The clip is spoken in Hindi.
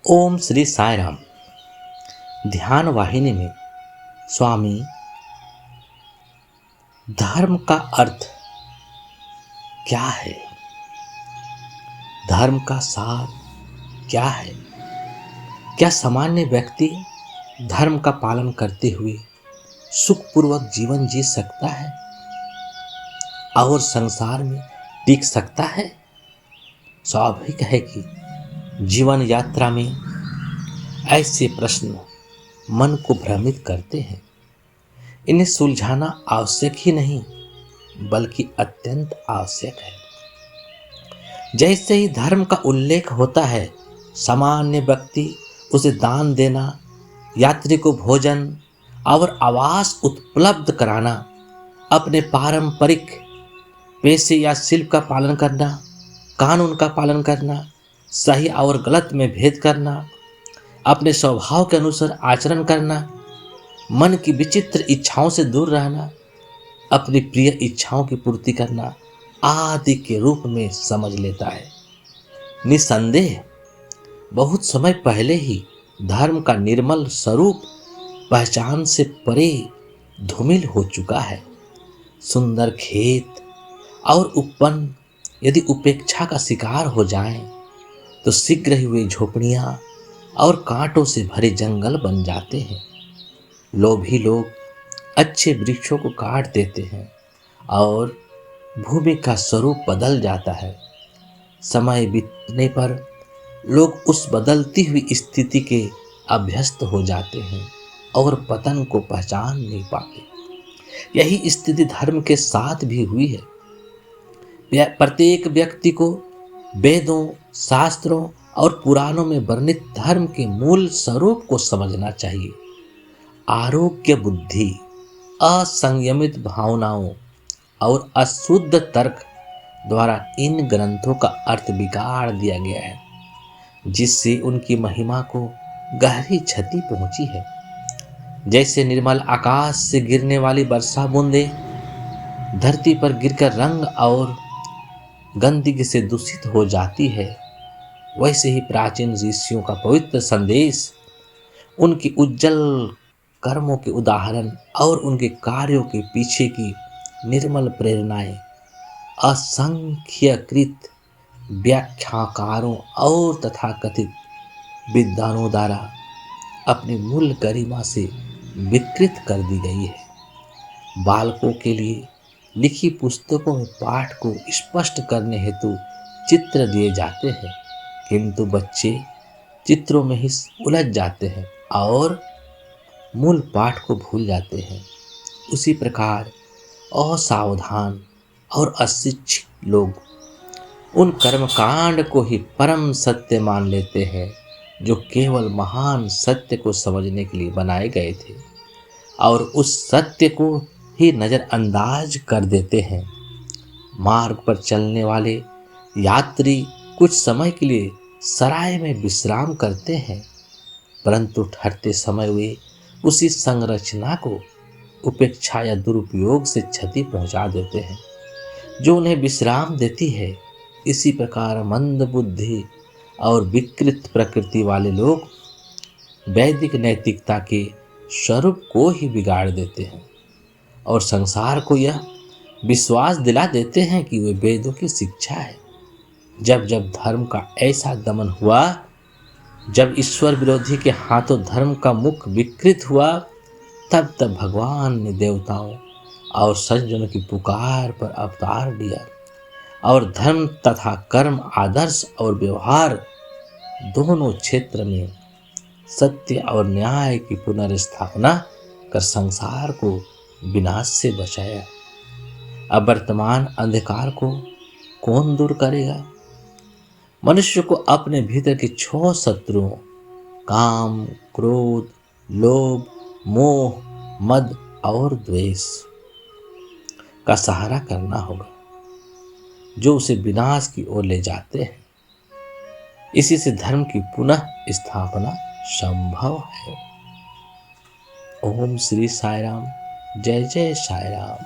ओम श्री साई राम। ध्यान वाहिनी में स्वामी धर्म का अर्थ क्या है, धर्म का सार क्या है, क्या सामान्य व्यक्ति धर्म का पालन करते हुए सुखपूर्वक जीवन जी सकता है और संसार में टिक सकता है। स्वाभाविक है कि जीवन यात्रा में ऐसे प्रश्न मन को भ्रमित करते हैं। इन्हें सुलझाना आवश्यक ही नहीं बल्कि अत्यंत आवश्यक है। जैसे ही धर्म का उल्लेख होता है, सामान्य व्यक्ति उसे दान देना, यात्री को भोजन और आवास उपलब्ध कराना, अपने पारंपरिक पेशे या शिल्प का पालन करना, कानून का पालन करना, सही और गलत में भेद करना, अपने स्वभाव के अनुसार आचरण करना, मन की विचित्र इच्छाओं से दूर रहना, अपनी प्रिय इच्छाओं की पूर्ति करना आदि के रूप में समझ लेता है। निसंदेह बहुत समय पहले ही धर्म का निर्मल स्वरूप पहचान से परे धूमिल हो चुका है। सुंदर खेत और उपवन यदि उपेक्षा का शिकार हो जाएं, तो शीघ्र ही वे झोपड़ियां और कांटों से भरे जंगल बन जाते हैं। लोभी लोग अच्छे वृक्षों को काट देते हैं और भूमि का स्वरूप बदल जाता है। समय बीतने पर लोग उस बदलती हुई स्थिति के अभ्यस्त हो जाते हैं और पतन को पहचान नहीं पाते। यही स्थिति धर्म के साथ भी हुई है। प्रत्येक व्यक्ति को वेदों, शास्त्रों और पुराणों में वर्णित धर्म के मूल स्वरूप को समझना चाहिए। आरोग्य बुद्धि, असंयमित भावनाओं और अशुद्ध तर्क द्वारा इन ग्रंथों का अर्थ बिगाड़ दिया गया है, जिससे उनकी महिमा को गहरी क्षति पहुंची है। जैसे निर्मल आकाश से गिरने वाली वर्षा बूंदें धरती पर गिरकर रंग और गंदगी से दूषित हो जाती है, वैसे ही प्राचीन ऋषियों का पवित्र संदेश, उनकी उज्जवल कर्मों के उदाहरण और उनके कार्यों के पीछे की निर्मल प्रेरणाएं असंख्यकृत व्याख्याकारों और तथाकथित विद्वानों द्वारा अपनी मूल गरिमा से विकृत कर दी गई है। बालकों के लिए लिखी पुस्तकों में पाठ को स्पष्ट करने हेतु चित्र दिए जाते हैं, किंतु बच्चे चित्रों में ही उलझ जाते हैं और मूल पाठ को भूल जाते हैं। उसी प्रकार असावधान और अशिक्षित लोग उन कर्मकांड को ही परम सत्य मान लेते हैं जो केवल महान सत्य को समझने के लिए बनाए गए थे, और उस सत्य को ही नज़रअंदाज कर देते हैं। मार्ग पर चलने वाले यात्री कुछ समय के लिए सराय में विश्राम करते हैं, परंतु ठहरते समय वे उसी संरचना को उपेक्षा या दुरुपयोग से क्षति पहुंचा देते हैं जो उन्हें विश्राम देती है। इसी प्रकार मंद बुद्धि और विकृत प्रकृति वाले लोग वैदिक नैतिकता के स्वरूप को ही बिगाड़ देते हैं और संसार को यह विश्वास दिला देते हैं कि वे वेदों की शिक्षा है। जब जब धर्म का ऐसा दमन हुआ, जब ईश्वर विरोधी के हाथों धर्म का मुख विकृत हुआ, तब तब भगवान ने देवताओं और सज्जनों की पुकार पर अवतार लिया और धर्म तथा कर्म, आदर्श और व्यवहार दोनों क्षेत्र में सत्य और न्याय की पुनर्स्थापना कर संसार को विनाश से बचाया। अब वर्तमान अंधकार को कौन दूर करेगा? मनुष्य को अपने भीतर के 6 शत्रुओं काम, क्रोध, लोभ, मोह, मद और द्वेष का सहारा करना होगा, जो उसे विनाश की ओर ले जाते हैं। इसी से धर्म की पुनः स्थापना संभव है। ओम श्री साई राम। जय जय साई राम।